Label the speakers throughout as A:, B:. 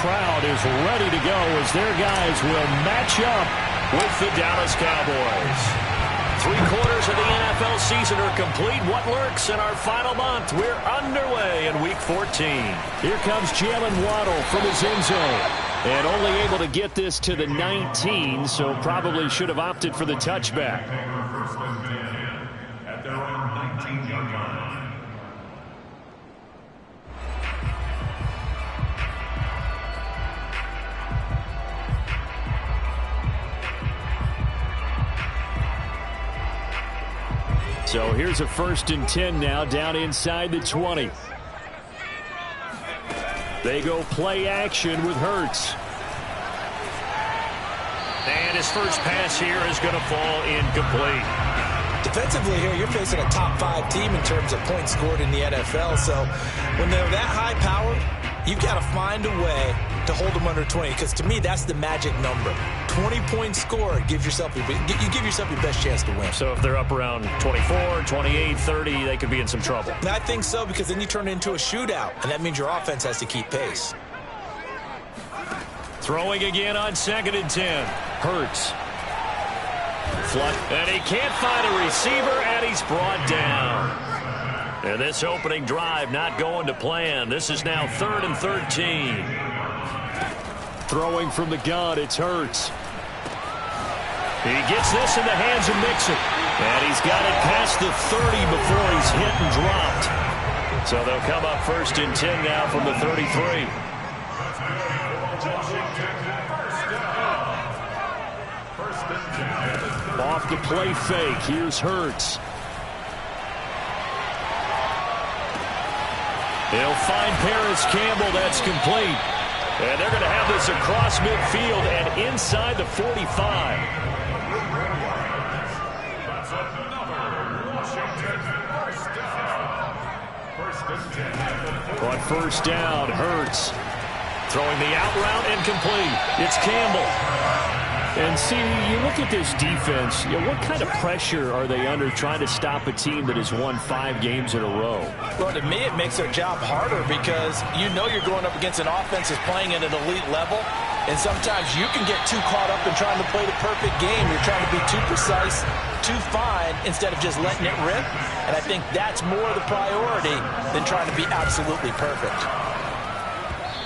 A: crowd is ready to go as their guys will match up with the Dallas Cowboys. 3/4 of the NFL season are complete. What lurks in our final month? We're underway in Week 14. Here comes Jalen Waddle from his end zone. And only able to get this to the 19, so probably should have opted for the touchback.
B: At their own 19-yard line.
A: So here's a 1st and 10 now, down inside the 20. They go play action with Hurts. And his first pass here is going to fall incomplete.
C: Defensively here, you're facing a top 5 team in terms of points scored in the NFL. So when they're that high-powered, you've got to find a way to hold them under 20. Because to me, that's the magic number. 20 points scored, you give yourself your best chance to win.
A: So if they're up around 24, 28, 30, they could be in some trouble.
C: And I think so, because then you turn it into a shootout, and that means your offense has to keep pace.
A: Throwing again on 2nd and 10. Hurts. Flush. And he can't find a receiver, and he's brought down. And this opening drive not going to plan. This is now 3rd and 13. Throwing from the gun, it's Hurts. He gets this in the hands of Mixon. And he's got it past the 30 before he's hit and dropped. So they'll come up 1st and 10 now from the 33. Off the play fake, here's Hurts. He'll find Paris Campbell, that's complete. And they're going to have this across midfield and inside the 45. On 1st down, Hurts throwing the out route and complete. It's Campbell. And see, you look at this defense, what kind of pressure are they under trying to stop a team that has won 5 games in a row?
C: Well, to me, it makes their job harder because you know you're going up against an offense that's playing at an elite level, and sometimes you can get too caught up in trying to play the perfect game. You're trying to be too precise, too fine, instead of just letting it rip, and I think that's more the priority than trying to be absolutely perfect.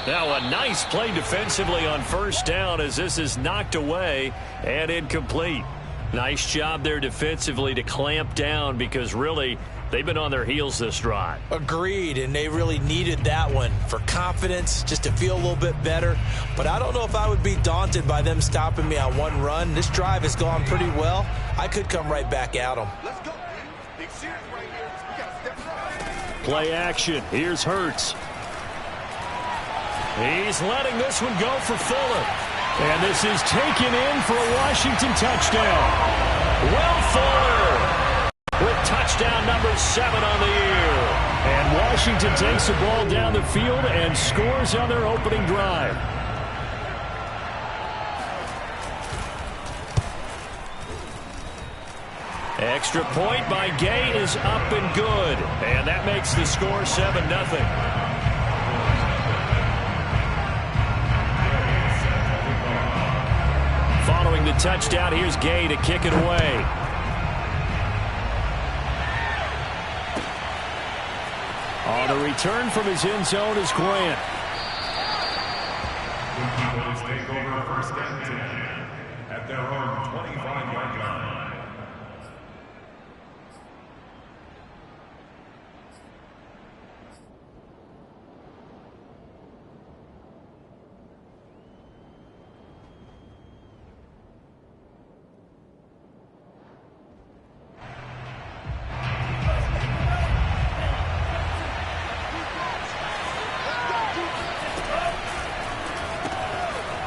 A: Now a nice play defensively on 1st down as this is knocked away and incomplete. Nice job there defensively to clamp down because really they've been on their heels this drive.
C: Agreed, and they really needed that one for confidence, just to feel a little bit better. But I don't know if I would be daunted by them stopping me on one run. This drive has gone pretty well. I could come right back at them.
D: Let's go. Big series right here. We got to step right.
A: Play action. Here's Hurts. He's letting this one go for Fuller. And this is taken in for a Washington touchdown. Will Fuller with touchdown number 7 on the year. And Washington takes the ball down the field and scores on their opening drive. Extra point by Gay is up and good. And that makes the score 7-0. Following the touchdown, here's Gay to kick it away. On the return from his end zone is Grant.
B: Eagles take over 1st and 10 at their own 25-yard line.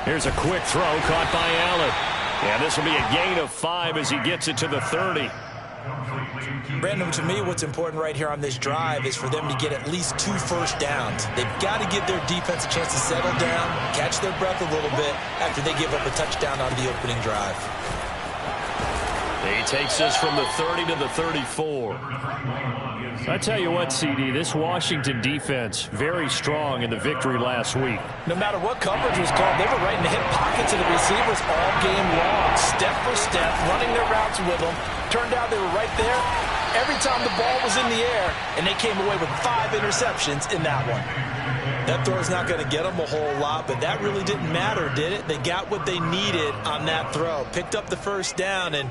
A: Here's a quick throw caught by Allen. And this will be a gain of 5 as he gets it to the 30.
C: Brandon, to me, what's important right here on this drive is for them to get at least 2 first downs. They've got to give their defense a chance to settle down, catch their breath a little bit after they give up a touchdown on the opening drive.
A: He takes us from the 30 to the 34. I tell you what, CD, this Washington defense, very strong in the victory last week.
C: No matter what coverage was called, they were right in the hip pockets of the receivers all game long, step for step, running their routes with them. Turned out they were right there every time the ball was in the air, and they came away with 5 interceptions in that one. That throw is not going to get them a whole lot, but that really didn't matter, did it? They got what they needed on that throw. Picked up the first down, and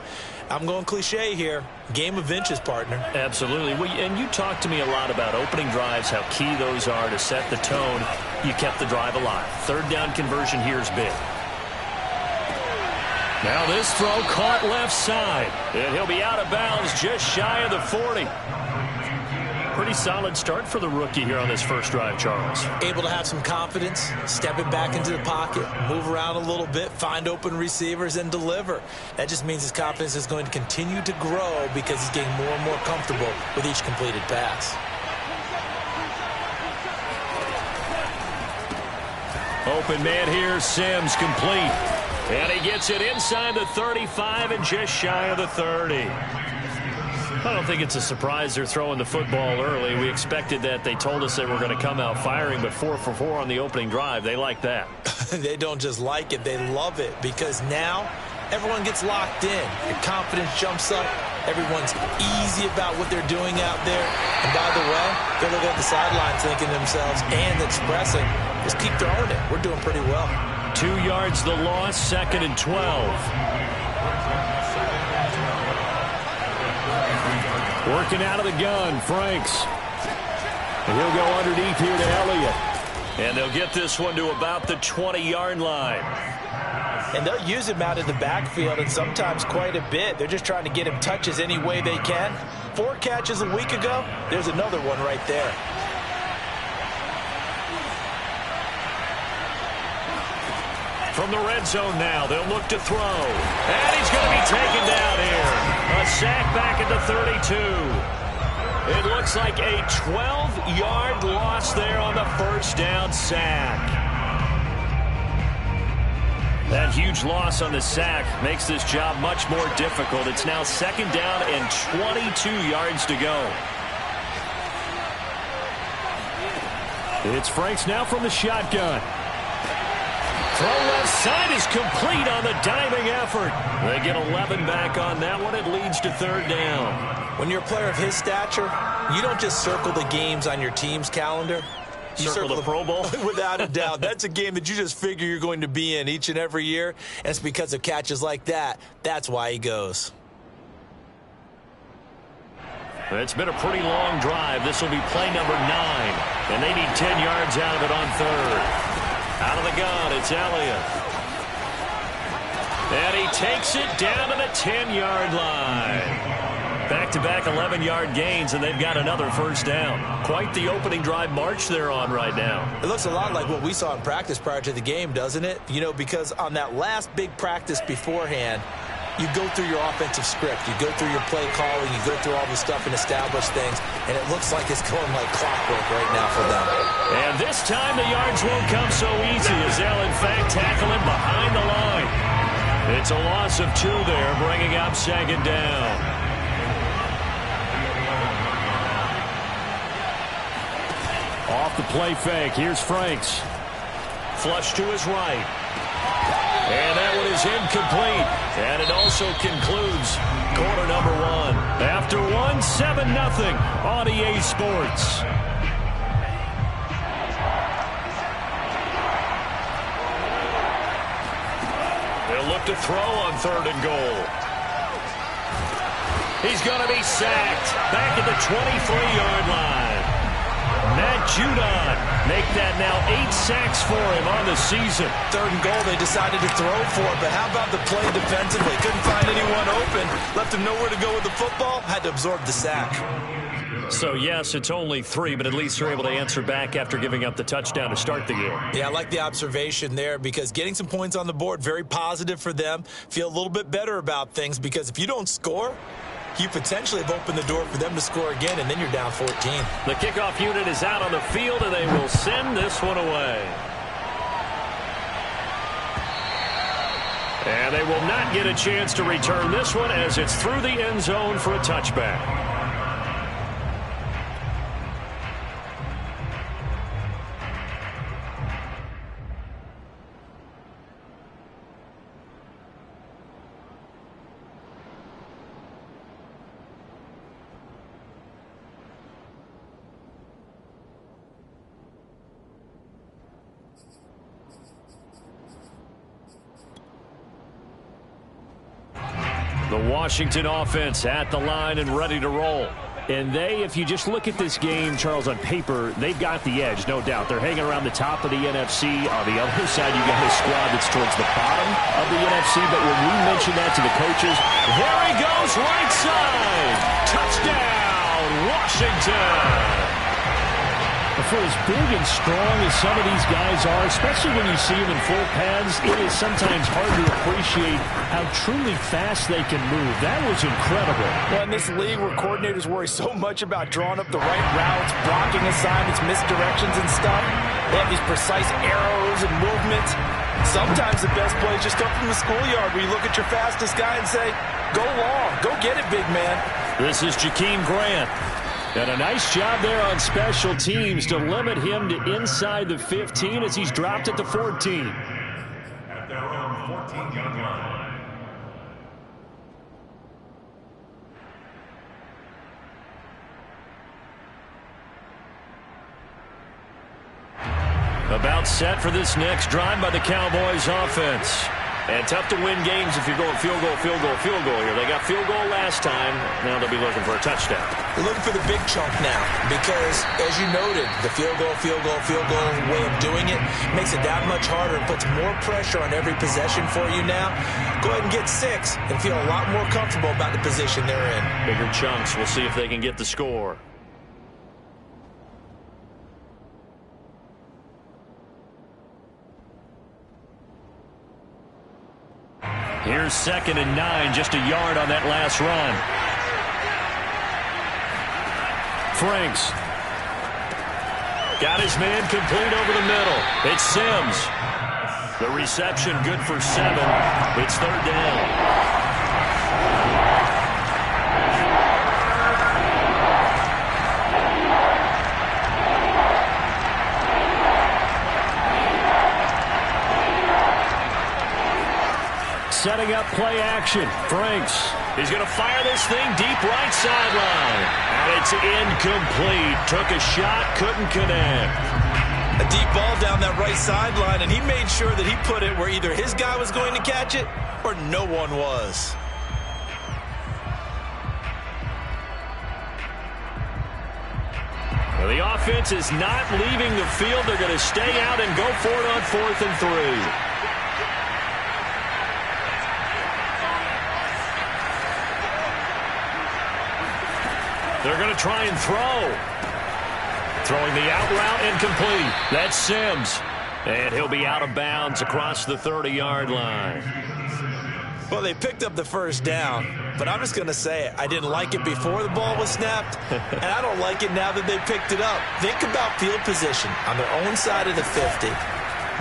C: I'm going cliche here. Game of inches, partner.
A: Absolutely. And you talked to me a lot about opening drives, how key those are to set the tone. You kept the drive alive. Third down conversion here is big. Now this throw caught left side. And he'll be out of bounds just shy of the 40. Pretty solid start for the rookie here on this first drive, Charles.
C: Able to have some confidence, step it back into the pocket, move around a little bit, find open receivers, and deliver. That just means his confidence is going to continue to grow because he's getting more and more comfortable with each completed pass.
A: Open man here, Sims complete. And he gets it inside the 35 and just shy of the 30. I don't think it's a surprise they're throwing the football early. We expected that. They told us they were going to come out firing, but 4 for 4 on the opening drive. They like that.
C: They don't just like it, they love it, because now everyone gets locked in. Your confidence jumps up. Everyone's easy about what they're doing out there. And by the way, they're looking at the sidelines thinking to themselves and expressing, just keep throwing it. We're doing pretty well.
A: 2 yards the loss, 2nd and 12. Working out of the gun, Franks. And he'll go underneath here to Elliott. And they'll get this one to about the 20-yard line.
C: And they'll use him out in the backfield, and sometimes quite a bit. They're just trying to get him touches any way they can. 4 catches a week ago. There's another one right there.
A: From the red zone now, they'll look to throw. And he's going to be taken down here. A sack back at the 32. It looks like a 12-yard loss there on the first down sack. That huge loss on the sack makes this job much more difficult. It's now 2nd down and 22 yards to go. It's Franks now from the shotgun. Throw left side is complete on the diving effort. They get 11 back on that one. It leads to 3rd down.
C: When you're a player of his stature, you don't just circle the games on your team's calendar. You
A: circle the Pro Bowl?
C: Without a doubt. That's a game that you just figure you're going to be in each and every year. And it's because of catches like that. That's why he goes.
A: It's been a pretty long drive. This will be play number 9. And they need 10 yards out of it on 3rd. Out of the gun, it's Elliott. And he takes it down to the 10-yard line. Back-to-back 11-yard gains, and they've got another first down. Quite the opening drive march they're on right now.
C: It looks a lot like what we saw in practice prior to the game, doesn't it? You know, because on that last big practice beforehand, you go through your offensive script. You go through your play calling. You go through all the stuff and establish things. And it looks like it's going like clockwork right now for them.
A: And this time the yards won't come so easy as they'll, in fact, tackle him behind the line. It's a loss of 2 there, bringing up 2nd down. Off the play fake. Here's Franks. Flush to his right. And that one is incomplete. And it also concludes quarter number 1. After 1, 7-0 on EA Sports. They'll look to throw on 3rd and goal. He's going to be sacked back at the 23-yard line. Matt Judon make that now 8 sacks for him on the season.
C: 3rd and goal, they decided to throw for it, but how about the play defensively? Couldn't find anyone open. Left him nowhere to go with the football. Had to absorb the sack.
A: So, yes, it's only 3, but at least they're able to answer back after giving up the touchdown to start the game.
C: Yeah, I like the observation there because getting some points on the board, very positive for them. Feel a little bit better about things because if you don't score, you potentially have opened the door for them to score again, and then you're down 14.
A: The kickoff unit is out on the field, and they will send this one away. And they will not get a chance to return this one as it's through the end zone for a touchback. The Washington offense at the line and ready to roll. And if you just look at this game, Charles, on paper, they've got the edge, no doubt. They're hanging around the top of the NFC. On the other side, you got a squad that's towards the bottom of the NFC. But when we mention that to the coaches, there he goes, right side. Touchdown, Washington. For as big and strong as some of these guys are, especially when you see them in full pads, it is sometimes hard to appreciate how truly fast they can move. That was incredible.
C: Well, in this league where coordinators worry so much about drawing up the right routes, blocking assignments, misdirections and stuff, they have these precise arrows and movements. Sometimes the best plays just come from the schoolyard where you look at your fastest guy and say, go long, go get it, big man.
A: This is Jakeem Grant. And a nice job there on special teams to limit him to inside the 15 as he's dropped it to 14.
B: At their own 14-yard line.
A: About set for this next drive by the Cowboys offense. And tough to win games if you're going field goal, field goal, field goal here. They got field goal last time. Now they'll be looking for a touchdown.
C: They're looking for the big chunk now because, as you noted, the field goal way of doing it makes it that much harder and puts more pressure on every possession for you now. Go ahead and get 6 and feel a lot more comfortable about the position they're in.
A: Bigger chunks. We'll see if they can get the score. Here's 2nd and 9, just a yard on that last run. Franks. Got his man complete over the middle. It's Sims. The reception good for 7. It's 3rd down. Setting up play action. Franks. He's going to fire this thing deep right sideline. And it's incomplete. Took a shot, couldn't connect.
C: A deep ball down that right sideline, and he made sure that he put it where either his guy was going to catch it or no one was.
A: Well, the offense is not leaving the field. They're going to stay out and go for it on 4th and 3. They're going to try and throw. Throwing the out route incomplete. That's Sims. And he'll be out of bounds across the 30-yard line.
C: Well, they picked up the first down, but I'm just going to say it. I didn't like it before the ball was snapped, and I don't like it now that they picked it up. Think about field position on their own side of the 50.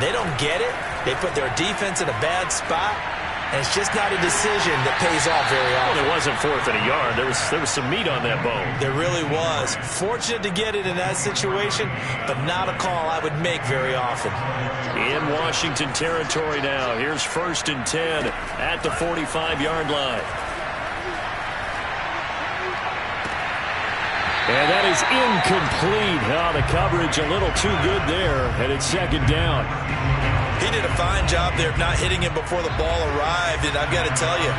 C: They don't get it. They put their defense in a bad spot. And it's just not a decision that pays off very often.
A: Well, it wasn't 4th and a yard. There was some meat on that bone.
C: There really was. Fortunate to get it in that situation, but not a call I would make very often.
A: In Washington territory now. Here's 1st and 10 at the 45-yard line. And that is incomplete. Oh, the coverage a little too good there, and it's 2nd down.
C: He did a fine job there of not hitting him before the ball arrived, and I've got to tell you,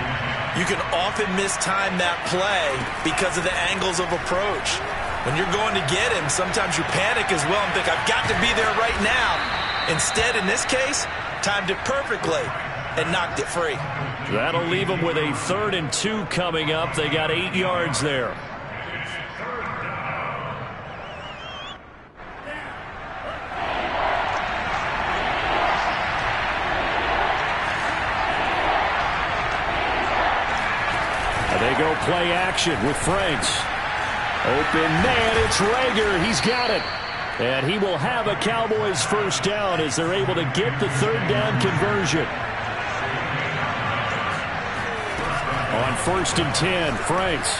C: you can often mistime that play because of the angles of approach. When you're going to get him, sometimes you panic as well and think, I've got to be there right now. Instead, in this case, timed it perfectly and knocked it free.
A: That'll leave them with a 3rd and 2 coming up. They got 8 yards there. They go play action with Franks. Open man, it's Rager. He's got it. And he will have a Cowboys first down as they're able to get the 3rd down conversion. On 1st and 10, Franks.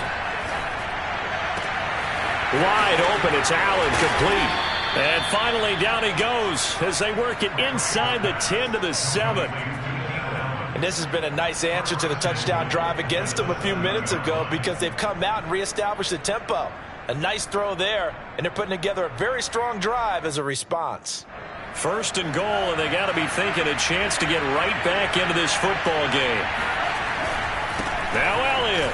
A: Wide open, it's Allen, complete. And finally down he goes as they work it inside the 10 to the 7.
C: And this has been a nice answer to the touchdown drive against them a few minutes ago because they've come out and reestablished the tempo. A nice throw there, and they're putting together a very strong drive as a response.
A: 1st and goal, and they got to be thinking a chance to get right back into this football game. Now Elliott.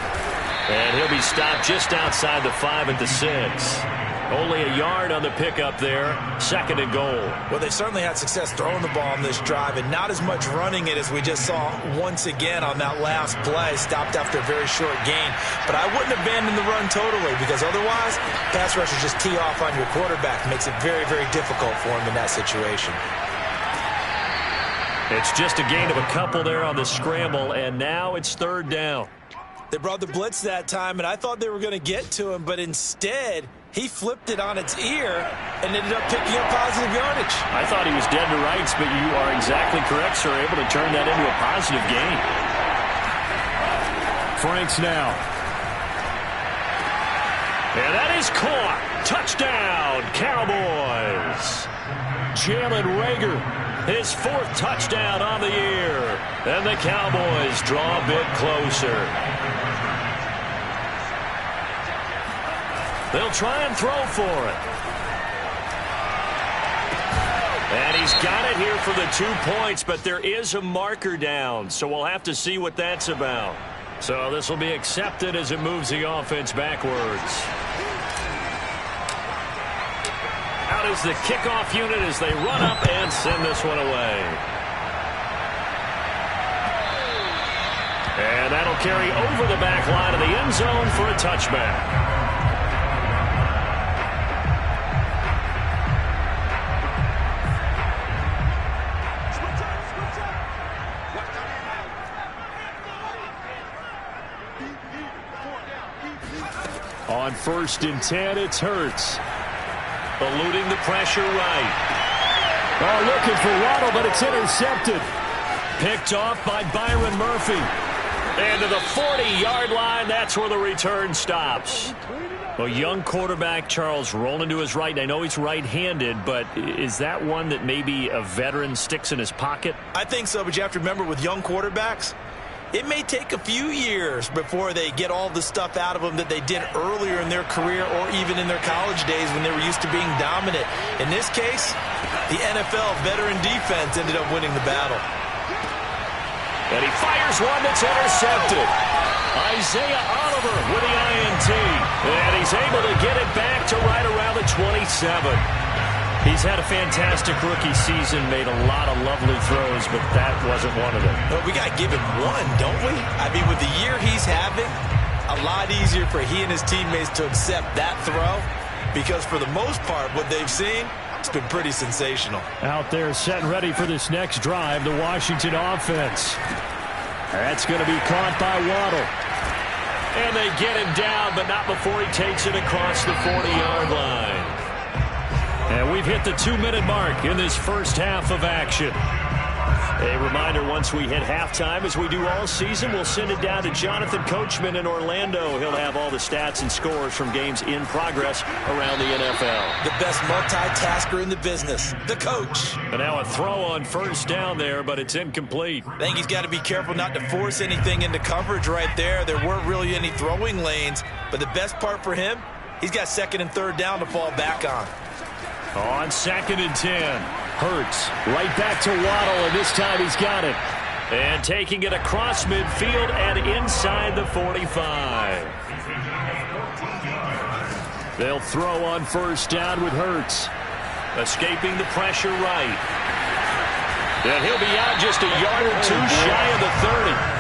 A: And he'll be stopped just outside the 5 at the 6. Only a yard on the pickup there. 2nd and goal.
C: Well, they certainly had success throwing the ball on this drive and not as much running it as we just saw once again on that last play. Stopped after a very short gain. But I wouldn't abandon the run totally because otherwise, pass rushers just tee off on your quarterback. Makes it very, very difficult for him in that situation.
A: It's just a gain of a couple there on the scramble, and now it's 3rd down.
C: They brought the blitz that time, and I thought they were going to get to him, but instead, he flipped it on its ear and ended up picking up positive yardage.
A: I thought he was dead to rights, but you are exactly correct, sir, able to turn that into a positive gain. Franks now. And that is caught. Touchdown, Cowboys. Jalen Reagor, his 4th touchdown on the year. And the Cowboys draw a bit closer. They'll try and throw for it. And he's got it here for the 2 points, but there is a marker down, so we'll have to see what that's about. So this will be accepted as it moves the offense backwards. Out is the kickoff unit as they run up and send this one away. And that'll carry over the back line of the end zone for a touchback. On 1st and 10, it's Hurts. Eluding the pressure right. Oh, looking for Waddle, but it's intercepted. Picked off by Byron Murphy. And to the 40-yard line, that's where the return stops. A young quarterback, Charles, rolling to his right. I know he's right-handed, but is that one that maybe a veteran sticks in his pocket?
C: I think so, but you have to remember with young quarterbacks, it may take a few years before they get all the stuff out of them that they did earlier in their career or even in their college days when they were used to being dominant. In this case, the NFL veteran defense ended up winning the battle.
A: And he fires one that's intercepted. Isaiah Oliver with the INT. And he's able to get it back to right around the 27. He's had a fantastic rookie season, made a lot of lovely throws, but that wasn't one of them.
C: Well, we got to give him one, don't we? I mean, with the year he's having, a lot easier for he and his teammates to accept that throw because for the most part, what they've seen, it's been pretty sensational.
A: Out there setting ready for this next drive, the Washington offense. That's going to be caught by Waddle. And they get him down, but not before he takes it across the 40-yard line. And we've hit the 2-minute mark in this first half of action. A reminder, once we hit halftime, as we do all season, we'll send it down to Jonathan Coachman in Orlando. He'll have all the stats and scores from games in progress around the NFL.
C: The best multitasker in the business, the coach.
A: And now a throw on 1st down there, but it's incomplete.
C: I think he's got to be careful not to force anything into coverage right there. There weren't really any throwing lanes, but the best part for him, he's got 2nd and 3rd down to fall back on.
A: On 2nd and 10, Hurts right back to Waddle, and this time he's got it. And taking it across midfield and inside the 45. They'll throw on 1st down with Hurts. Escaping the pressure right. And he'll be out just a yard or two shy of the 30.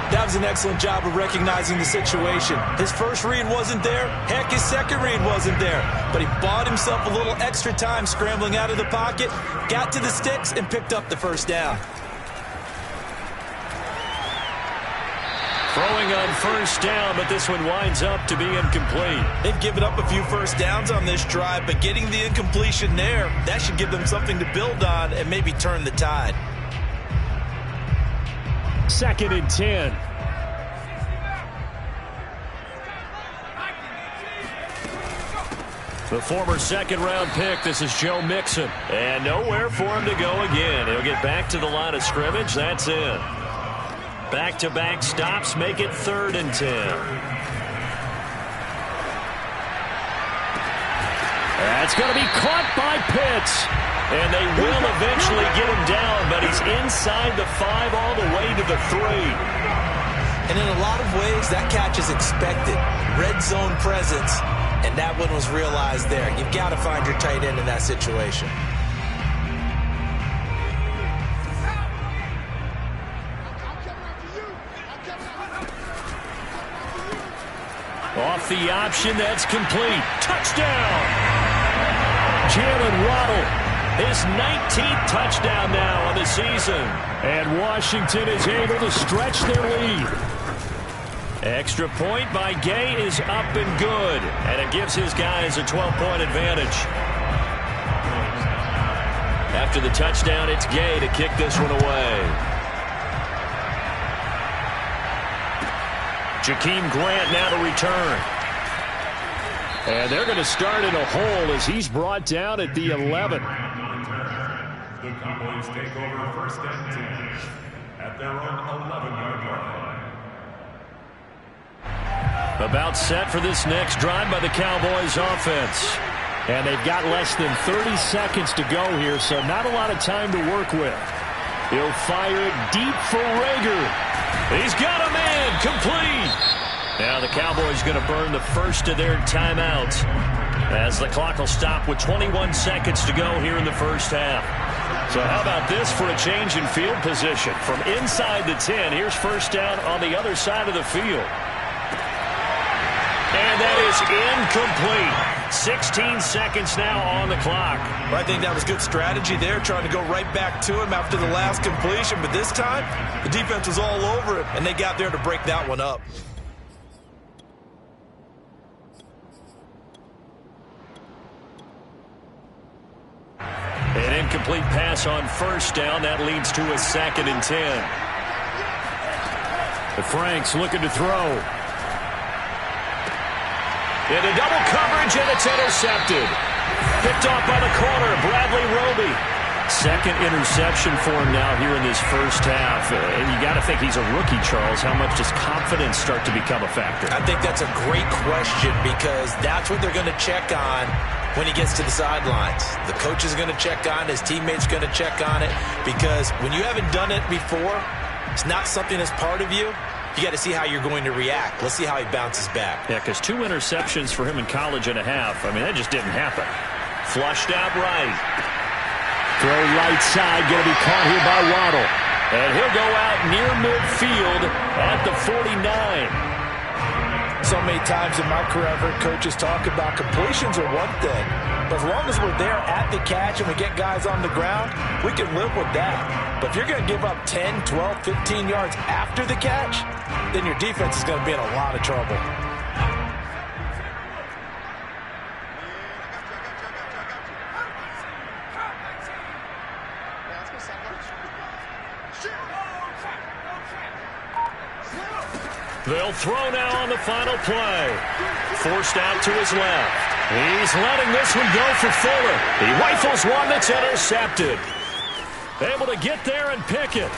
C: That was an excellent job of recognizing the situation. His first read wasn't there. Heck, his second read wasn't there. But he bought himself a little extra time scrambling out of the pocket, got to the sticks, and picked up the 1st down.
A: Throwing on 1st down, but this one winds up to be incomplete.
C: They've given up a few 1st downs on this drive, but getting the incompletion there, that should give them something to build on and maybe turn the tide.
A: 2nd and 10. The former second-round pick, this is Joe Mixon. And nowhere for him to go again. He'll get back to the line of scrimmage. That's in. Back-to-back stops make it 3rd and 10. That's going to be caught by Pitts. And they will eventually get him down, but he's inside the 5 all the way to the 3.
C: And in a lot of ways, that catch is expected. Red zone presence, and that one was realized there. You've got to find your tight end in that situation.
A: Off the option, that's complete. Touchdown! Jalen Waddle, his 19th touchdown now on the season. And Washington is able to stretch their lead. Extra point by Gay is up and good. And it gives his guys a 12-point advantage. After the touchdown, it's Gay to kick this one away. Jakeem Grant now to return. And they're going to start in a hole as he's brought down at the 11.
B: The Cowboys take over 1st and 10 at their own 11-yard line.
A: About set for this next drive by the Cowboys offense. And they've got less than 30 seconds to go here, so not a lot of time to work with. He'll fire it deep for Rager. He's got a man complete. Now the Cowboys going to burn the first of their timeouts as the clock will stop with 21 seconds to go here in the first half. So how about this for a change in field position? From inside the 10, here's first down on the other side of the field. And that is incomplete. 16 seconds now on the clock.
C: Well, I think that was good strategy there, trying to go right back to him after the last completion. But this time, the defense was all over him, and they got there to break that one up.
A: An incomplete pass on first down. That leads to a 2nd and 10. The Franks looking to throw. Into double coverage, and it's intercepted. Picked off by the corner, Bradley Roby. 2nd interception for him now here in this first half. And you got to think he's a rookie, Charles. How much does confidence start to become a factor?
C: I think that's a great question because that's what they're going to check on when he gets to the sidelines. The coach is going to check on it. His teammates going to check on it because when you haven't done it before, it's not something that's part of you. You got to see how you're going to react. Let's see how he bounces back.
A: Yeah, because 2 interceptions for him in college and a half. I mean, that just didn't happen. Flushed out right. Throw right side, going to be caught here by Waddle. And he'll go out near midfield at the 49.
C: So many times in my career, I've heard coaches talk about completions are one thing. But as long as we're there at the catch and we get guys on the ground, we can live with that. But if you're going to give up 10, 12, 15 yards after the catch, then your defense is going to be in a lot of trouble.
A: They'll throw now on the final play. Forced out to his left. He's letting this one go for Fuller. He rifles one that's intercepted. Able to get there and pick it.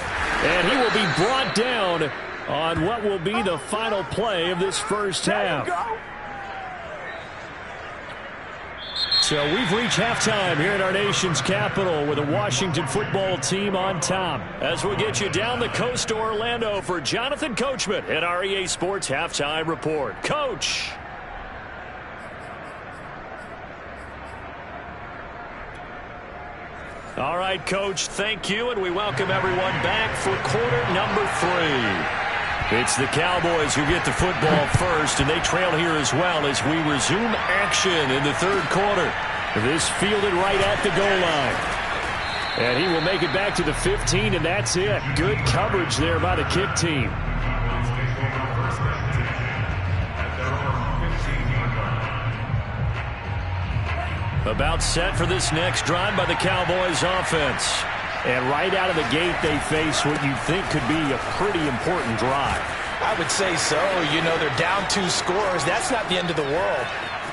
A: And he will be brought down on what will be the final play of this first half. So we've reached halftime here in our nation's capital with the Washington football team on top. As we get you down the coast to Orlando for Jonathan Coachman at our EA Sports Halftime Report. Coach. All right, Coach, thank you, and we welcome everyone back for quarter number 3. It's the Cowboys who get the football first, and they trail here as well as we resume action in the third quarter. This fielded right at the goal line. And he will make it back to the 15, and that's it. Good coverage there by the kick team. About set for this next drive by the Cowboys offense. And right out of the gate, they face what you think could be a pretty important drive.
C: I would say so. You know, they're down 2 scores. That's not the end of the world.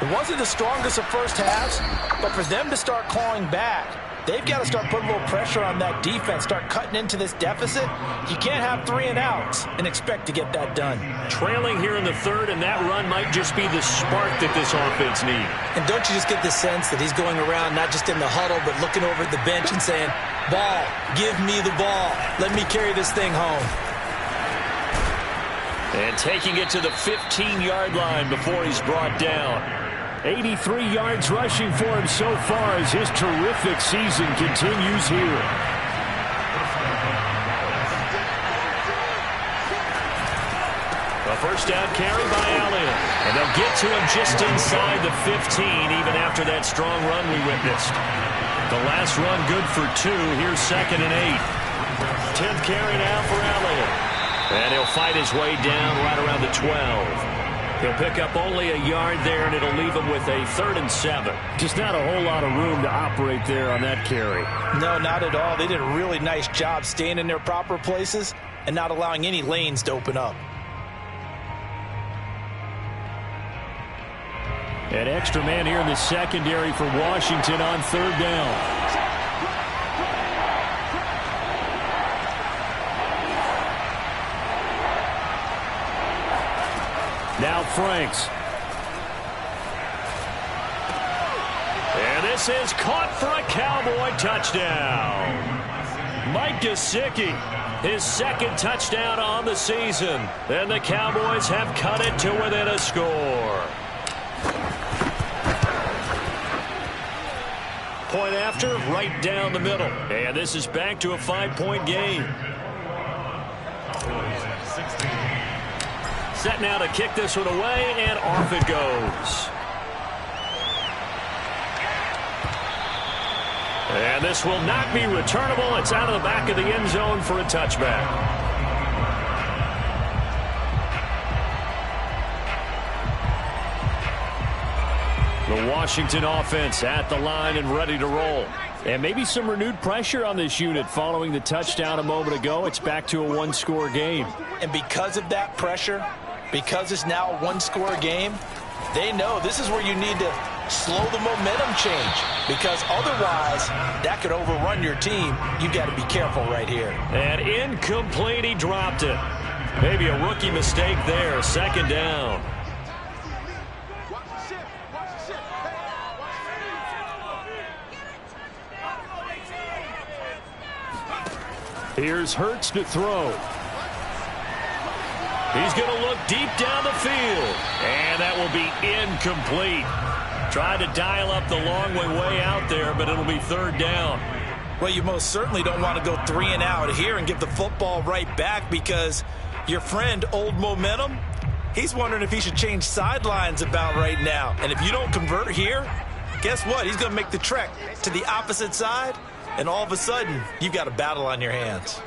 C: It wasn't the strongest of first halves, but for them to start clawing back, they've got to start putting a little pressure on that defense, start cutting into this deficit. You can't have 3 and outs and expect to get that done.
A: Trailing here in the third, and that run might just be the spark that this offense needs.
C: And don't you just get the sense that he's going around not just in the huddle, but looking over at the bench and saying, ball, give me the ball. Let me carry this thing home.
A: And taking it to the 15-yard line before he's brought down. 83 yards rushing for him so far as his terrific season continues here. A first down carry by Allen. And they'll get to him just inside the 15, even after that strong run we witnessed. The last run good for 2. Here's 2nd and 8. 10th carry now for Allen. And he'll fight his way down right around the 12. He'll pick up only a yard there, and it'll leave him with a 3rd and 7. Just not a whole lot of room to operate there on that carry.
C: No, not at all. They did a really nice job staying in their proper places and not allowing any lanes to open up.
A: An extra man here in the secondary for Washington on 3rd down. Now Franks. And this is caught for a Cowboy touchdown. Mike Gesicki, his 2nd touchdown on the season. And the Cowboys have cut it to within a score. Point after, right down the middle. And this is back to a 5-point game. Set now to kick this one away, and off it goes. And this will not be returnable. It's out of the back of the end zone for a touchback. The Washington offense at the line and ready to roll. And maybe some renewed pressure on this unit following the touchdown a moment ago. It's back to a 1-score game.
C: And because of that pressure, because it's now a 1-score game, they know this is where you need to slow the momentum change, because otherwise that could overrun your team. You've got to be careful right here.
A: And incomplete, he dropped it. Maybe a rookie mistake there. 2nd down. Here's Hurts to throw. He's going to look deep down the field. And that will be incomplete. Tried to dial up the long way out there, but it'll be 3rd down.
C: Well, you most certainly don't want to go 3 and out here and give the football right back, because your friend, Old Momentum, he's wondering if he should change sidelines about right now. And if you don't convert here, guess what? He's going to make the trek to the opposite side, and all of a sudden, you've got a battle on your hands.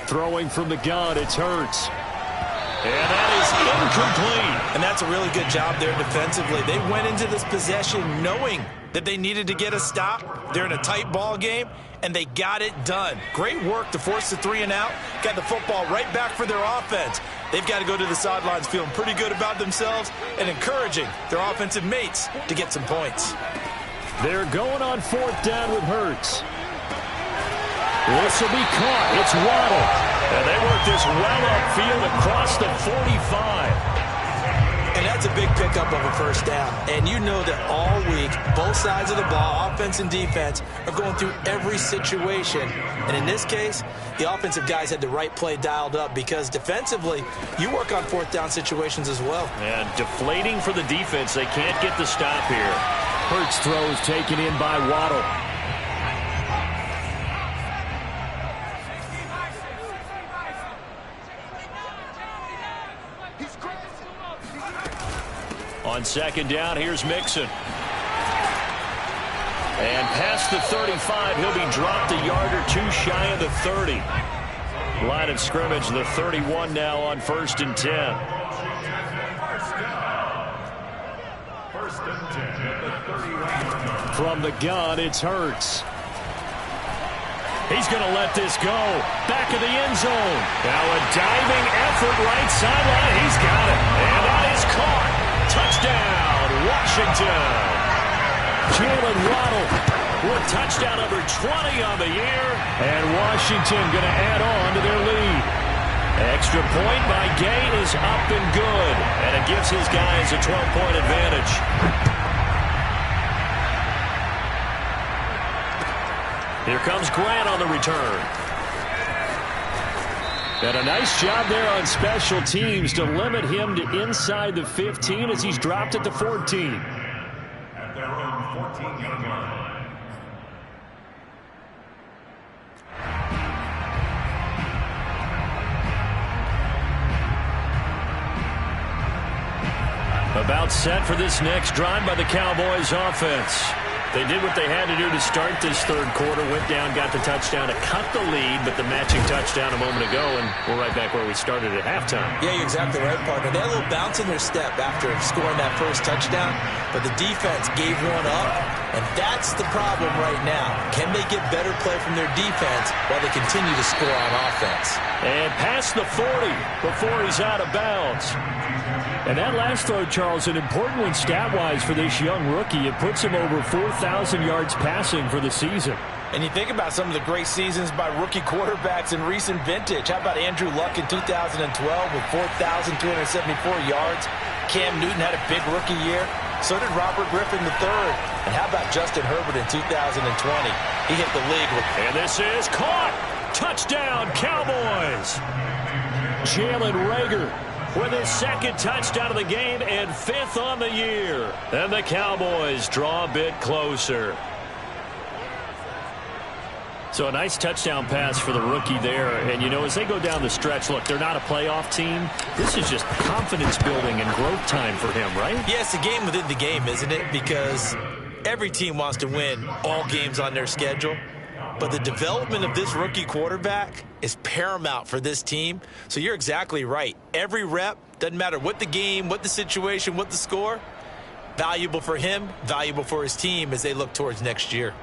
A: Throwing from the gun, it's Hurts. And that is incomplete.
C: And that's a really good job there defensively. They went into this possession knowing that they needed to get a stop. They're in a tight ball game, and they got it done. Great work to force the 3 and out. Got the football right back for their offense. They've got to go to the sidelines feeling pretty good about themselves and encouraging their offensive mates to get some points.
A: They're going on 4th down with Hurts. This will be caught. It's Waddle. And they work this well upfield across the 45.
C: And that's a big pickup of a first down. And you know that all week, both sides of the ball, offense and defense, are going through every situation. And in this case, the offensive guys had the right play dialed up, because defensively, you work on 4th down situations as well.
A: And deflating for the defense. They can't get the stop here. Hurts throws taken in by Waddle. On 2nd down, here's Mixon. And past the 35, he'll be dropped a yard or 2 shy of the 30. Line of scrimmage, the 31 now on 1st and 10. From the gun, it's Hurts. He's going to let this go. Back of the end zone. Now a diving effort right sideline. He's got it. And that is caught. Touchdown, Washington. Jalen Waddle with touchdown number 20 on the year. And Washington going to add on to their lead. Extra point by Gay is up and good. And it gives his guys a 12-point advantage. Here comes Grant on the return. And a nice job there on special teams to limit him to inside the 15 as he's dropped at the 14.
B: At their own 14-yard line.
A: About set for this next drive by the Cowboys offense. They did what they had to do to start this third quarter. Went down, got the touchdown to cut the lead, but the matching touchdown a moment ago, and we're right back where we started at halftime.
C: Yeah, you're exactly right, partner. They had a little bounce in their step after scoring that first touchdown, but the defense gave one up, and that's the problem right now. Can they get better play from their defense while they continue to score on offense?
A: And past the 40 before he's out of bounds. And that last throw, Charles, an important one stat-wise for this young rookie. It puts him over 4,000 yards passing for the season.
C: And you think about some of the great seasons by rookie quarterbacks in recent vintage. How about Andrew Luck in 2012 with 4,274 yards? Cam Newton had a big rookie year. So did Robert Griffin III. And how about Justin Herbert in 2020? He hit the league with...
A: And this is caught. Touchdown, Cowboys. Jalen Reagor with his second touchdown of the game and fifth on the year. And the Cowboys draw a bit closer. So a nice touchdown pass for the rookie there. And, you know, as they go down the stretch, look, they're not a playoff team. This is just confidence building and growth time for him, right?
C: Yeah, it's a game within the game, isn't it? Because every team wants to win all games on their schedule. But the development of this rookie quarterback is paramount for this team. So you're exactly right. Every rep, doesn't matter what the game, what the situation, what the score, valuable for him, valuable for his team as they look towards next year.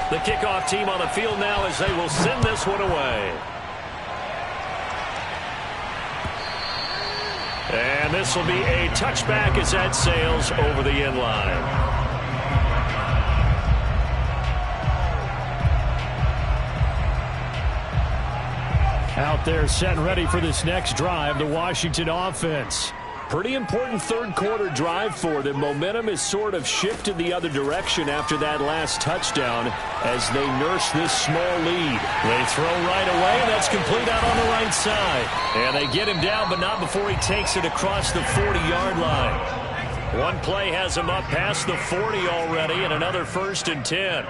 A: The kickoff team on the field now as they will send this one away. And this will be a touchback as that sails over the end line. Out there set and ready for this next drive, the Washington offense. Pretty important third quarter drive for them. Momentum has sort of shifted the other direction after that last touchdown as they nurse this small lead. They throw right away, and that's complete out on the right side. And they get him down, but not before he takes it across the 40-yard line. One play has him up past the 40 already, and another 1st and 10.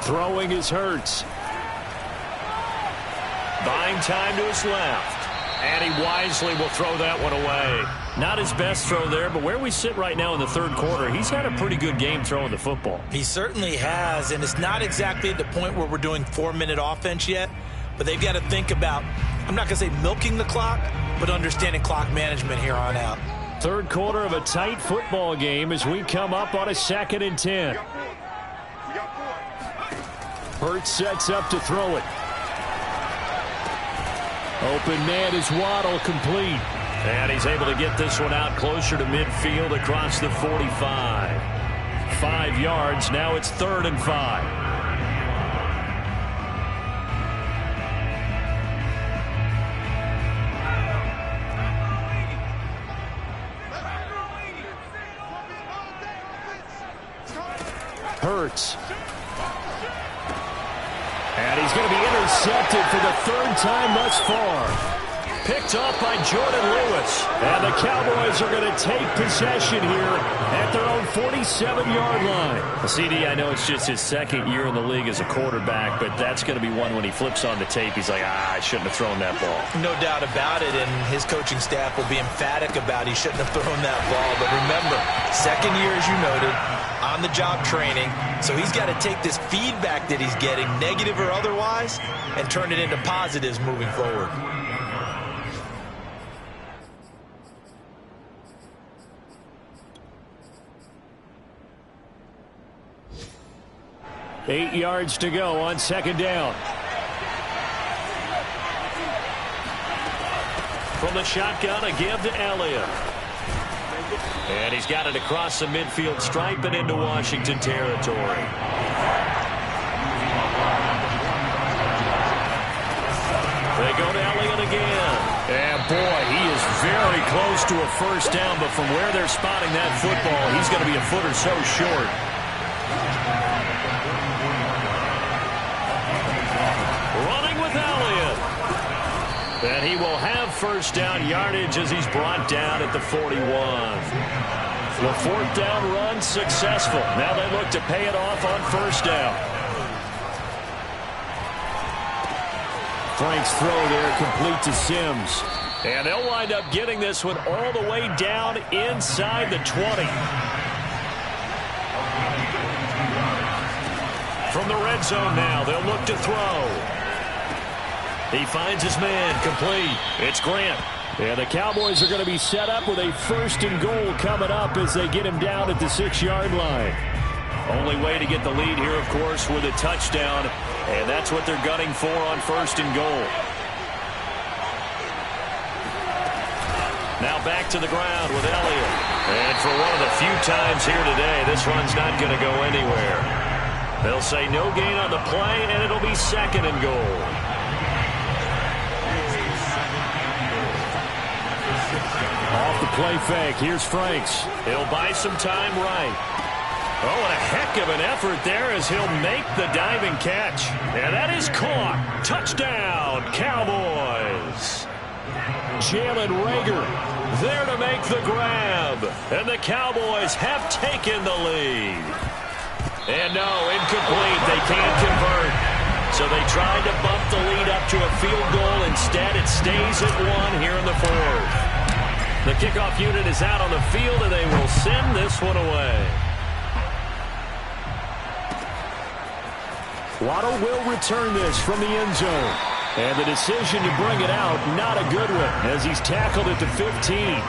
A: Throwing is Hurts. Buying time to his left. And he wisely will throw that one away. Not his best throw there, but where we sit right now in the third quarter, he's had a pretty good game throwing the football.
C: He certainly has, and it's not exactly at the point where we're doing 4-minute offense yet, but they've got to think about, I'm not going to say milking the clock, but understanding clock management here on out.
A: Third quarter of a tight football game as we come up on a 2nd and 10. Hurts sets up to throw it. Open man is Waddle, complete. And he's able to get this one out closer to midfield across the 45. 5 yards, now it's 3rd and 5. Hurts. And he's going to be intercepted for the 3rd time thus far. Picked off by Jordan Lewis. And the Cowboys are going to take possession here at their own 47-yard line. Well, CD, I know it's just his 2nd year in the league as a quarterback, but that's going to be one when he flips on the tape. He's like, I shouldn't have thrown that ball.
C: No doubt about it, and his coaching staff will be emphatic about he shouldn't have thrown that ball. But remember, 2nd year, as you noted, on-the-job training. So he's got to take this feedback that he's getting, negative or otherwise, and turn it into positives moving forward. "8 yards to go on 2nd down.
A: From the shotgun, a give to Elliott. And he's got it across the midfield stripe and into Washington territory. They go to Elliott again. And boy, he is very close to a first down, but from where they're spotting that football, he's going to be a foot or so short. Running with Elliott. And he will have first down yardage as he's brought down at the 41. The fourth down run successful. Now they look to pay it off on first down. Frank's throw there complete to Sims. And they'll wind up getting this one all the way down inside the 20. From the red zone now, they'll look to throw. He finds his man, complete. It's Grant. And the Cowboys are going to be set up with a first and goal coming up as they get him down at the 6-yard line. Only way to get the lead here, of course, with a touchdown. And that's what they're gunning for on first and goal. Now back to the ground with Elliott. And for one of the few times here today, this run's not going to go anywhere. They'll say no gain on the play, and it'll be second and goal. Off the play fake, here's Franks. He'll buy some time right. Oh, and a heck of an effort there as he'll make the diving catch. And that is caught. Touchdown, Cowboys. Jalen Reagor there to make the grab. And the Cowboys have taken the lead. And no, incomplete. They can't convert. So they tried to bump the lead up to a field goal. Instead, it stays at 1 here in the fourth. The kickoff unit is out on the field, and they will send this one away. Waddle will return this from the end zone. And the decision to bring it out, not a good one, as he's tackled at the 15.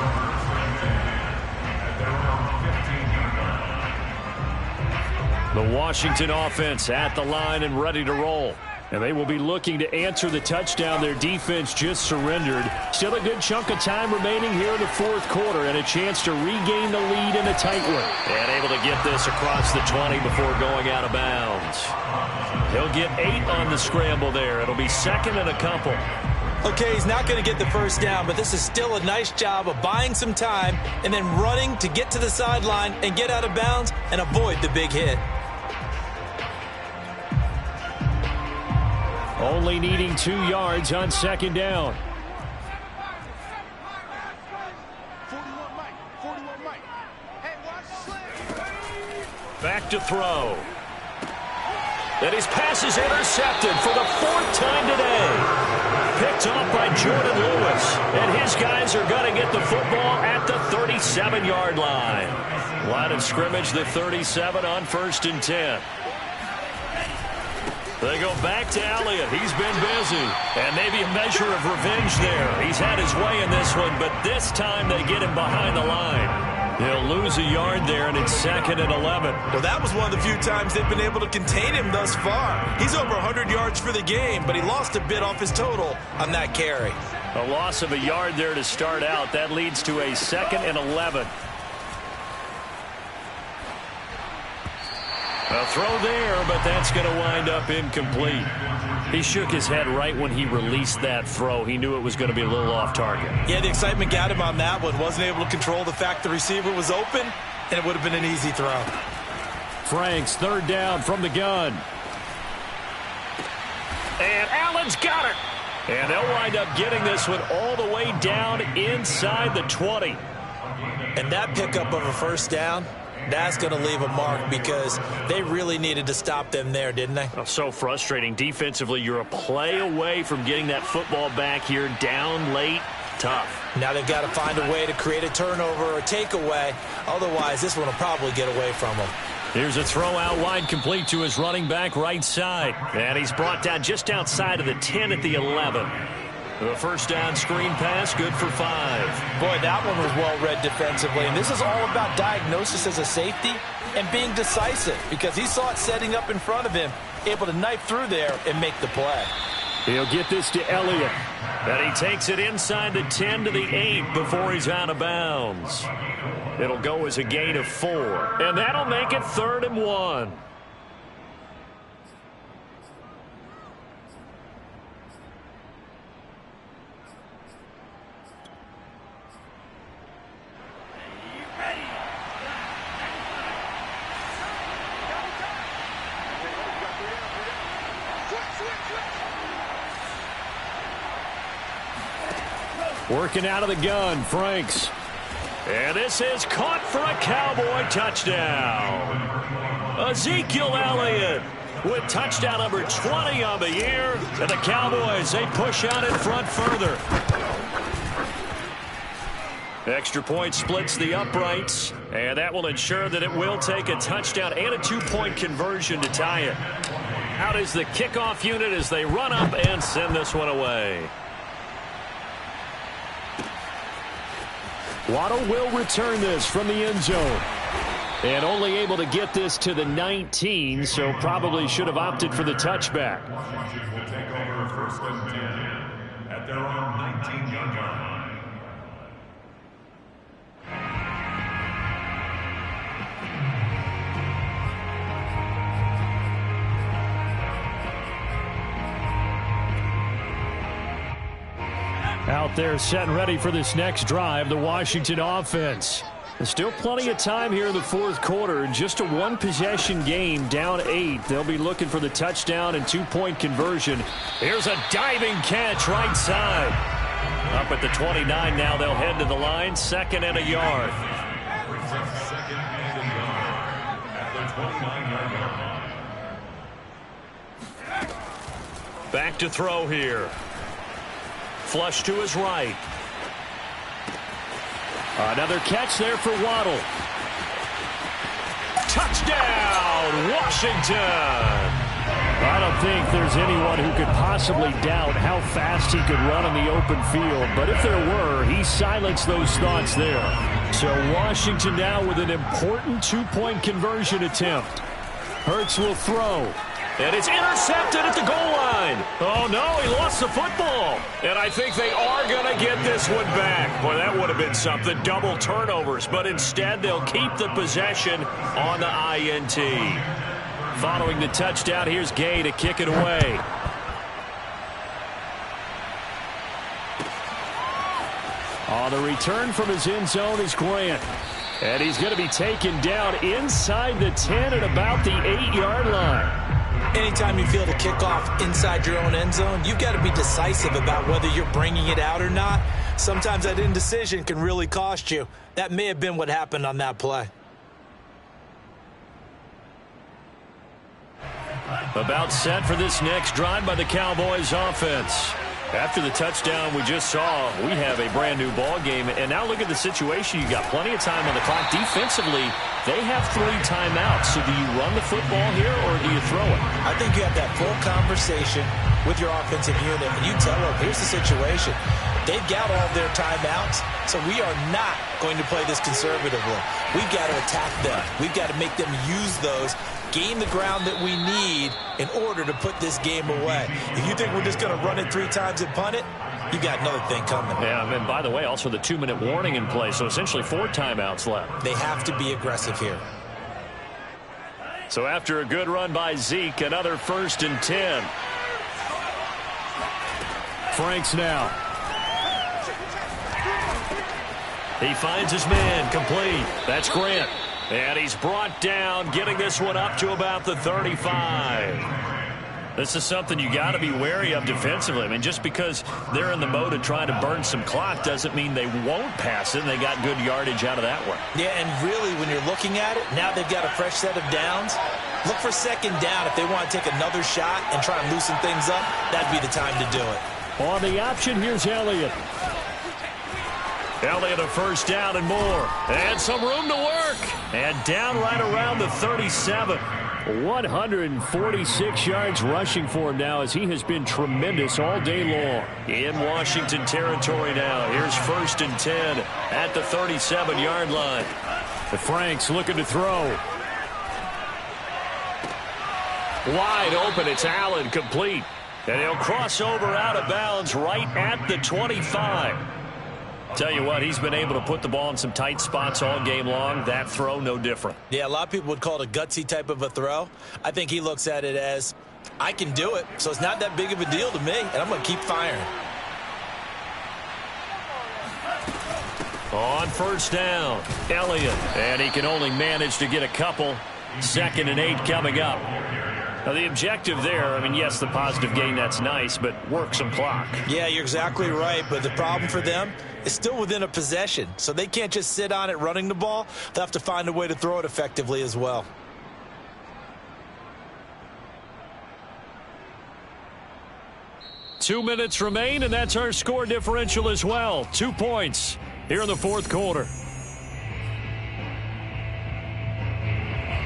A: The Washington offense at the line and ready to roll. And they will be looking to answer the touchdown their defense just surrendered. Still a good chunk of time remaining here in the fourth quarter and a chance to regain the lead in a tight one. And able to get this across the 20 before going out of bounds. He'll get 8 on the scramble there. It'll be second and a couple.
C: Okay, he's not going to get the first down, but this is still a nice job of buying some time and then running to get to the sideline and get out of bounds and avoid the big hit.
A: Only needing 2 yards on second down.
D: 41 Mike. 41 Mike. Hey, watch the
A: Back to throw. And his pass is intercepted for the 4th time today. Picked off by Jordan Lewis. And his guys are going to get the football at the 37-yard line. Line of scrimmage, the 37 on 1st and 10. They go back to Elliott. He's been busy. And maybe a measure of revenge there. He's had his way in this one, but this time they get him behind the line. He'll lose a yard there, and it's second and 11.
C: Well, that was one of the few times they've been able to contain him thus far. He's over 100 yards for the game, but he lost a bit off his total on that carry.
A: A loss of a yard there to start out. That leads to a second and 11. A throw there, but that's going to wind up incomplete. He shook his head right when he released that throw. He knew it was going to be a little off target.
C: Yeah, the excitement got him on that one. Wasn't able to control the fact the receiver was open, and it would have been an easy throw.
A: Franks, third down from the gun. And Allen's got it. And they'll wind up getting this one all the way down inside the 20.
C: And that pickup of a first down, that's going to leave a mark because they really needed to stop them there, didn't they?
A: Oh, so frustrating. Defensively, you're a play away from getting that football back here. Down late, tough.
C: Now they've got to find a way to create a turnover or a takeaway. Otherwise, this one will probably get away from them.
A: Here's a throw out wide, complete to his running back right side. And he's brought down just outside of the 10 at the 11. The first down screen pass, good for 5.
C: Boy, that one was well read defensively. And this is all about diagnosis as a safety and being decisive because he saw it setting up in front of him, able to knife through there and make the play.
A: He'll get this to Elliott. And he takes it inside the 10 to the 8 before he's out of bounds. It'll go as a gain of 4. And that'll make it 3rd and 1. Working out of the gun, Franks. And this is caught for a Cowboy touchdown. Ezekiel Elliott with touchdown number 20 on the year. And the Cowboys, they push out in front further. Extra point splits the uprights. And that will ensure that it will take a touchdown and a 2-point conversion to tie it. Out is the kickoff unit as they run up and send this one away. Waddle will return this from the end zone. And only able to get this to the 19, so probably should have opted for the touchback.
B: Washington will take over 1st and 10 at their own 19-yard line.
A: Out there set and ready for this next drive, the Washington offense. There's still plenty of time here in the 4th quarter. Just a 1-possession game, down 8. They'll be looking for the touchdown and 2-point conversion. Here's a diving catch right side. Up at the 29 now, they'll head to the line. 2nd and a yard.
B: Brings up 2nd and a yard at the 29-yard line.
A: Back to throw here. Flush to his right. Another catch there for Waddle. Touchdown, Washington! I don't think there's anyone who could possibly doubt how fast he could run on the open field. But if there were, he silenced those thoughts there. So Washington now with an important 2-point conversion attempt. Hurts will throw. And it's intercepted at the goal line. Oh, no, he lost the football. And I think they are going to get this one back. Boy, that would have been something. Double turnovers. But instead, they'll keep the possession on the INT. Following the touchdown, here's Gay to kick it away. On the return from his end zone is Grant. And he's going to be taken down inside the 10 at about the 8-yard line.
C: Anytime you feel the kickoff inside your own end zone, you've got to be decisive about whether you're bringing it out or not. Sometimes that indecision can really cost you. That may have been what happened on that play.
A: About set for this next drive by the Cowboys offense. After the touchdown we just saw, we have a brand-new ball game. And now look at the situation. You got plenty of time on the clock. Defensively, they have 3 timeouts. So do you run the football here or do you throw it?
C: I think you have that full conversation with your offensive unit, and you tell them, here's the situation. They've got all their timeouts, so we are not going to play this conservatively. We've got to attack them. We've got to make them use those, gain the ground that we need in order to put this game away. If you think we're just going to run it 3 times and punt it, you got another thing coming.
A: Yeah, and by the way, also the 2-minute warning in play, so essentially 4 timeouts left.
C: They have to be aggressive here.
A: So after a good run by Zeke, another 1st and 10. Franks now. He finds his man, complete. That's Grant. And he's brought down, getting this one up to about the 35. This is something you got to be wary of defensively. I mean, just because they're in the mode of trying to burn some clock doesn't mean they won't pass it, and they got good yardage out of that one.
C: Yeah, and really, when you're looking at it, now they've got a fresh set of downs. Look for 2nd down if they want to take another shot and try and loosen things up. That'd be the time to do it.
A: On the option, here's Elliott. Elliott a 1st down and more. And some room to work. And down right around the 37. 146 yards rushing for him now as he has been tremendous all day long. In Washington territory now. Here's 1st and 10 at the 37-yard line. The Franks looking to throw. Wide open. It's Allen, complete. And he'll cross over out of bounds right at the 25. Tell you what, he's been able to put the ball in some tight spots all game long. That throw, no different.
C: Yeah, a lot of people would call it a gutsy type of a throw. I think he looks at it as, I can do it, so it's not that big of a deal to me, and I'm going to keep firing.
A: On first down, Elliott. And he can only manage to get a couple. 2nd and 8 coming up. Now, the objective there, I mean, yes, the positive gain, that's nice, but work some clock.
C: Yeah, you're exactly right, but the problem for them is still within a possession, so they can't just sit on it running the ball. They'll have to find a way to throw it effectively as well.
A: Two minutes remain, and that's our score differential as well. 2 points here in the fourth quarter.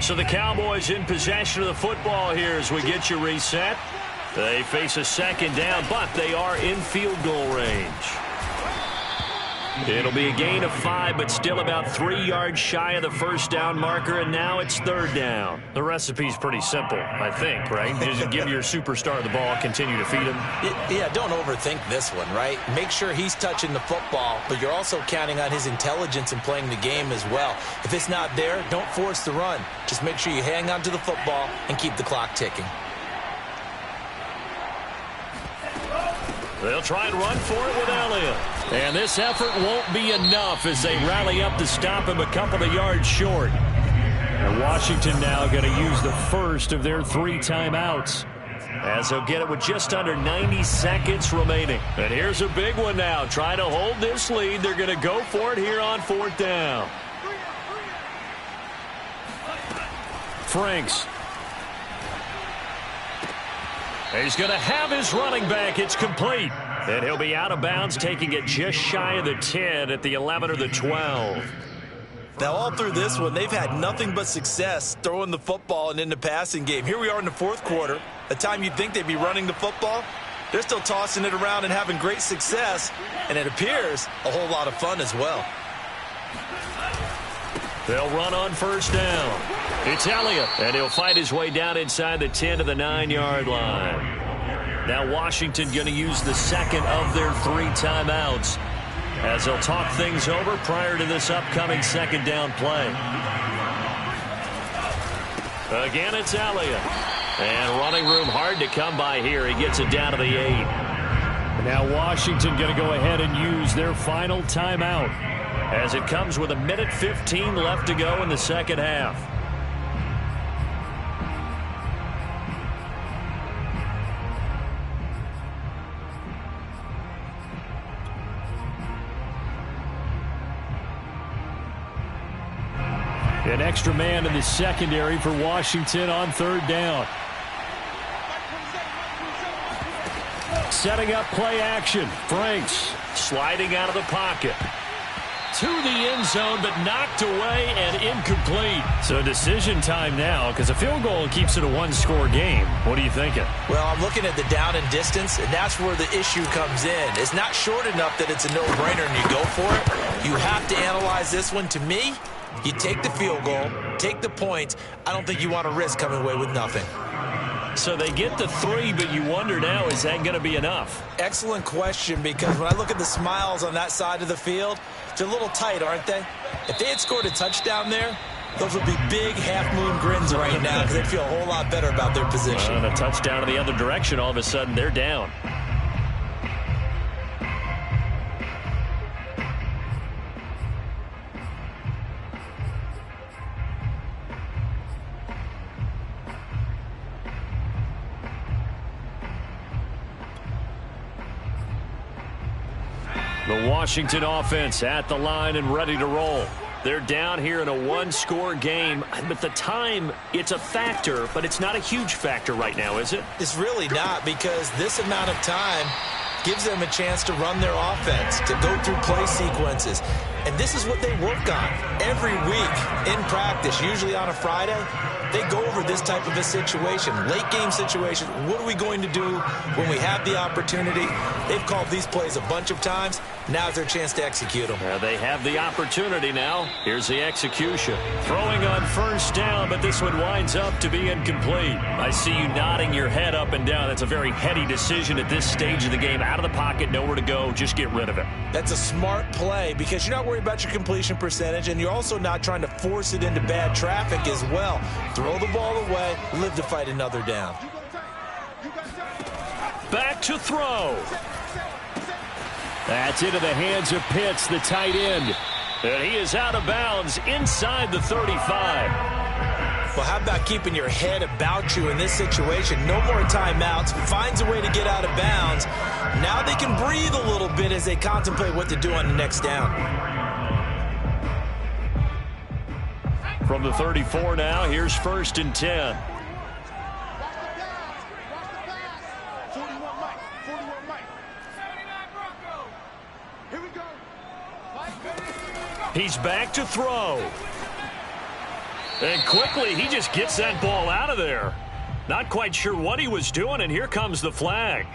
A: So the Cowboys in possession of the football here as we get you reset. They face a 2nd down, but they are in field goal range. It'll be a gain of 5, but still about 3 yards shy of the first down marker, and now it's 3rd down. The recipe's pretty simple, I think, right? Just give your superstar the ball, continue to feed him.
C: Yeah, don't overthink this one, right? Make sure he's touching the football, but you're also counting on his intelligence in playing the game as well. If it's not there, don't force the run. Just make sure you hang on to the football and keep the clock ticking.
A: They'll try and run for it with Elliott. And this effort won't be enough as they rally up to stop him a couple of yards short. And Washington now going to use the first of their 3 timeouts, as they'll get it with just under 90 seconds remaining. And here's a big one now. Trying to hold this lead. They're going to go for it here on 4th down. Franks. He's going to have his running back. It's complete. And he'll be out of bounds, taking it just shy of the 10 at the 11 or the 12.
C: Now, all through this one, they've had nothing but success throwing the football and in the passing game. Here we are in the fourth quarter. The time you'd think they'd be running the football, they're still tossing it around and having great success. And it appears a whole lot of fun as well.
A: They'll run on first down. It's Elliott, and he'll fight his way down inside the 10 to the 9-yard line. Now Washington going to use the 2nd of their 3 timeouts as they'll talk things over prior to this upcoming 2nd down play. Again, it's Elliott. And running room hard to come by here. He gets it down to the 8. Now Washington going to go ahead and use their final timeout, as it comes with 1:15 left to go in the second half. An extra man in the secondary for Washington on 3rd down. Setting up play action. Franks sliding out of the pocket to the end zone, but knocked away and incomplete. So decision time now, because a field goal keeps it a 1-score game. What are you thinking?
C: Well, I'm looking at the down and distance, and that's where the issue comes in. It's not short enough that it's a no-brainer and you go for it. You have to analyze this one. To me, you take the field goal, take the points. I don't think you want to risk coming away with nothing.
A: So they get the 3, but you wonder now, is that going to be enough?
C: Excellent question, because when I look at the smiles on that side of the field, they're a little tight, aren't they? If they had scored a touchdown there, those would be big half-moon grins right now because they'd feel a whole lot better about their position.
A: And a touchdown in the other direction, all of a sudden they're down. The Washington offense at the line and ready to roll. They're down here in a 1-score game, but the time, it's a factor, but it's not a huge factor right now, is it?
C: It's really not, because this amount of time gives them a chance to run their offense, to go through play sequences. And this is what they work on every week in practice, usually on a Friday. They go over this type of a situation, late game situation. What are we going to do when we have the opportunity? They've called these plays a bunch of times. Now's their chance to execute them.
A: They have the opportunity now. Here's the execution. Throwing on first down, but this one winds up to be incomplete. I see you nodding your head up and down. That's a very heady decision at this stage of the game. Out of the pocket, nowhere to go. Just get rid of it.
C: That's a smart play because you're not worried about your completion percentage, and you're also not trying to force it into bad traffic as well. Throw the ball away, live to fight another down.
A: Back to throw. That's into the hands of Pitts, the tight end. And he is out of bounds inside the 35.
C: Well, how about keeping your head about you in this situation? No more timeouts. Finds a way to get out of bounds. Now they can breathe a little bit as they contemplate what to do on the next down.
A: From the 34 now, here's 1st and 10. He's back to throw. And quickly, he just gets that ball out of there. Not quite sure what he was doing, and here comes the flag.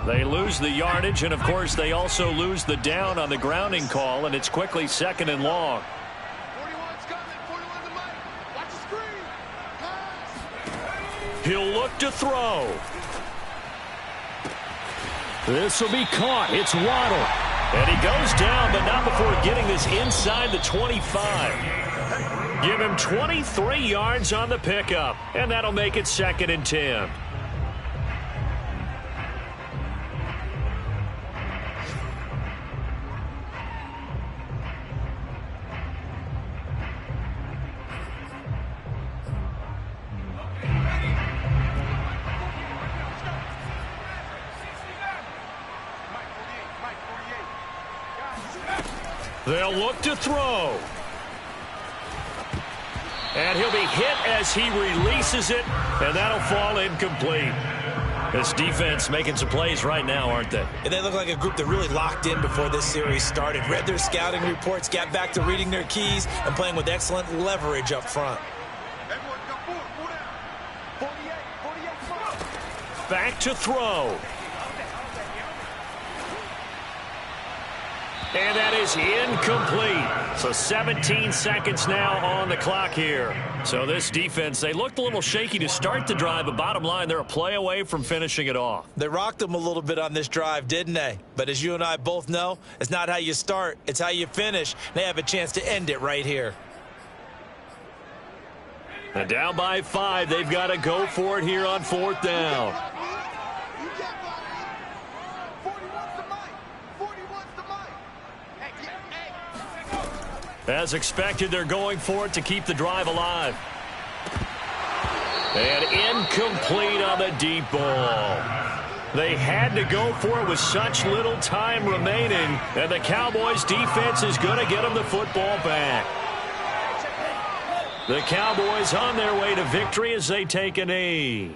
A: They lose the yardage, and of course, they also lose the down on the grounding call, and it's quickly 2nd and long.
D: 41's coming. 41's the mic. Watch the screen. Pass.
A: He'll look to throw. This will be caught. It's Waddle. And he goes down, but not before getting this inside the 25. Give him 23 yards on the pickup, and that'll make it 2nd and 10. They'll look to throw. And he'll be hit as he releases it, and that'll fall incomplete. This defense making some plays right now, aren't they?
C: And they look like a group that really locked in before this series started. Read their scouting reports, got back to reading their keys, and playing with excellent leverage up front.
A: Back to throw. And that is incomplete. So 17 seconds now on the clock here. So this defense, they looked a little shaky to start the drive, but bottom line, they're a play away from finishing it off.
C: They rocked them a little bit on this drive, didn't they? But as you and I both know, it's not how you start, it's how you finish. They have a chance to end it right here.
A: And down by 5, they've got to go for it here on 4th down. As expected, they're going for it to keep the drive alive. And incomplete on the deep ball. They had to go for it with such little time remaining, and the Cowboys' defense is going to get them the football back. The Cowboys on their way to victory as they take a knee.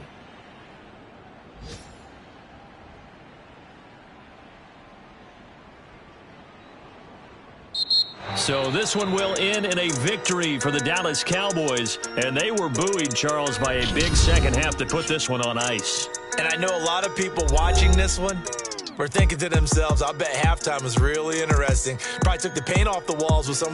A: So this one will end in a victory for the Dallas Cowboys, and they were buoyed, Charles, by a big second half to put this one on ice.
C: And I know a lot of people watching this one were thinking to themselves, I bet halftime was really interesting. Probably took the paint off the walls with some of the